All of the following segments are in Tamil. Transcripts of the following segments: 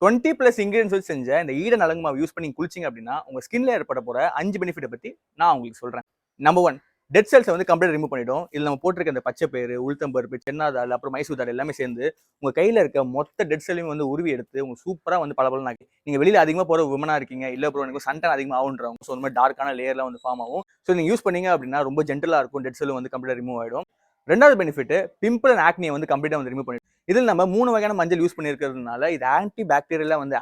20+ இன்கிரியன்ஸ் வச்சு செஞ்ச இந்த ஈடன் அலங்கு மாவு யூஸ் பண்ணி குளிச்சிங்க அப்படின்னா உங்க ஸ்கின்ல ஏற்பட போற 5 பெனிஃபிட்டை பத்தி நான் உங்களுக்கு சொல்றேன். நம்பர் 1, டெட் செல்ஸை வந்து கம்ப்ளீட் ரிமூவ் பண்ணிடும். இதுல நம்ம போட்டிருக்க இந்த பச்சை பயிறு, உளுத்தம்பருப்பு, சென்னாதால், அப்புறம் மைசூர் தால் எல்லாமே சேர்ந்து உங்க கையில இருக்க மொத்த டெட் செல்லையும் வந்து உருவி எடுத்து உங்க சூப்பரா வந்து பளபளன்னு ஆக்கி, நீங்க வெளியில அதிகமா போற விமனா இருக்கீங்க, இல்ல ப்ரோ எனக்கு சன்டன் அதிகமா ஆகுன்றவங்க, ஸோ இந்த மாதிரி டார்க்கான லேயர்லாம் வந்து ஃபார்ம் ஆகும். ஸோ நீங்க யூஸ் பண்ணீங்க அப்படின்னா ரொம்ப ஜென்டலா இருக்கும், டெட் செல்லும் வந்து கம்ப்ளீட்டா ரிமூவ் ஆயிடும். ரெண்டாவது பெனிஃபிட், பிம்பிள் அண்ட் ஆக்னியை வந்து கம்ப்ளீட்டா வந்து ரிமூவ் பண்ணிடும். இதில் நம்ம 3 வகையான மஞ்சள் யூஸ் பண்ணிருக்கிறதுனால இது ஆன்டி பாக்டீரியலா வந்து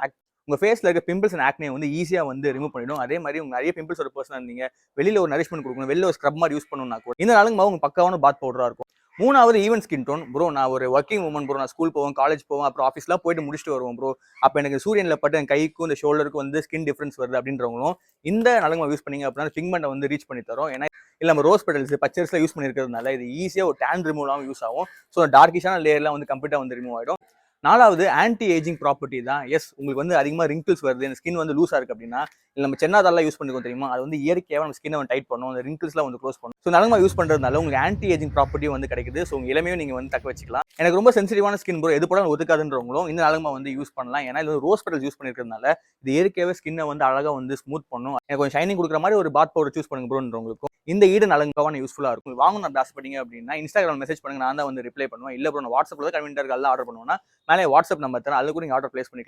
உங்க ஃபேஸ்ல இருக்க பிம்பிள்ஸ் அண்ட் ஆக்னே வந்து ஈஸியா வந்து ரிமூவ் பண்ணிடும். அதே மாதிரி உங்க நிறைய பிம்பிள்ஸ் ஒரு பர்சனா இருந்தீங்க, வெளியில ஒரு நரிஷ்மெண்ட் கொடுக்கணும், வெளியில ஒரு ஸ்க்ரப் மாதிரி யூஸ் பண்ணணும்னா கூட இந்த நாளுங்க உங்க பக்காவான பாத் பவுடரா இருக்கும். மூணாவது ஈவன் ஸ்கின் டோன். ப்ரோ நான் ஒரு ஒர்க்கிங் உமன் ப்ரோ, நான் ஸ்கூல் போவேன், காலேஜ் போவேன், அப்புறம் ஆஃபீஸ்லாம் போயிட்டு முடிச்சுட்டு வருவோம் ப்ரோ. அப்போ எனக்கு சூரியன்ல பட்டு என் கைக்கும் இந்த ஷோல்டருக்கும் வந்து ஸ்கின் டிஃபரன்ஸ் வருது அப்படின்றவங்களும் இந்த நலங்கு யூஸ் பண்ணீங்க அப்படின்னா பிக்மெண்ட்டை வந்து ரீச் பண்ணி தரும். ஏன்னா இல்லை நம்ம ரோஸ் பெட்டல்ஸ் பச்சரிசில் யூஸ் பண்ணிருக்கிறதுனால இது ஈஸியாக ஒரு டேன் ரிமூவ்லாம் யூஸ் ஆகும். ஸோ டார்க்கிஷான லேயர்லாம் வந்து கம்ப்ளீட்டாக வந்து ரிமூவ் ஆகிடும். நாலாவது ஆன்டி ஏஜிங் ப்ராப்பர்ட்டி தான். எஸ், உங்களுக்கு வந்து அதிகமாக ரிங்கிள்ஸ் வருது, இந்த ஸ்கின் வந்து லூஸாக இருக்குது அப்படின்னா, இல்லை நம்ம சென்னாதாலாம் யூஸ் பண்ணிக்கோ தெரியுமா, அது வந்து இயற்கையாக நம்ம ஸ்கின்னை வந்து டைட் பண்ணும், அந்த ரிங்கிள்ஸ்லாம் வந்து க்ளோஸ் பண்ணும். ஸோ நலங்கமா யூஸ் பண்ணுறதுனால உங்களுக்கு ஆன்டி ஏஜிங் ப்ராப்பர்ட்டி வந்து கிடைக்குது. ஸோ உங்கள் இளமையும் நீங்கள் வந்து தக்க வச்சுக்கலாம். எனக்கு ரொம்ப சென்சிட்டிவான ஸ்கின் ப்ரோ, எது போல ஒதுக்காதுன்றவங்களும் இந்த நலங்கமா வந்து யூஸ் பண்ணலாம். ஏன்னா இது ரோஸ் பெட்டல்ஸ் யூஸ் பண்ணிருக்கிறதுனால இது இயற்கையாகவே ஸ்கின்னை வந்து அழகாக வந்து ஸ்மூத் பண்ணும். எனக்கு கொஞ்சம் ஷைனிங் கொடுக்குற மாதிரி ஒரு பாத் பவுடர் சூஸ் பண்ணுங்க ப்ரோன்றவங்களுக்கும் இந்த ஈடன் அலங்காவான யூஸ்ஃபுல்லாக இருக்கும். வாங்கணும் ஆசைப்பட்டீங்க அப்படின்னா இன்ஸ்டாகிராம் மெசேஜ் பண்ணுங்க, நான் தான் வந்து ரிப்ளை பண்ணுவேன். இல்லை ப்ரோ நான் வாட்ஸ்அப்பில் தான் கன்வீனியாக ஆர்டர் பண்ணுவேன்னா மேலே வாட்ஸ்அப் நம்பர் தரேன், அதில் கூட நீங்கள் ஆர்டர் பிளேஸ் பண்ணிக்கலாம்.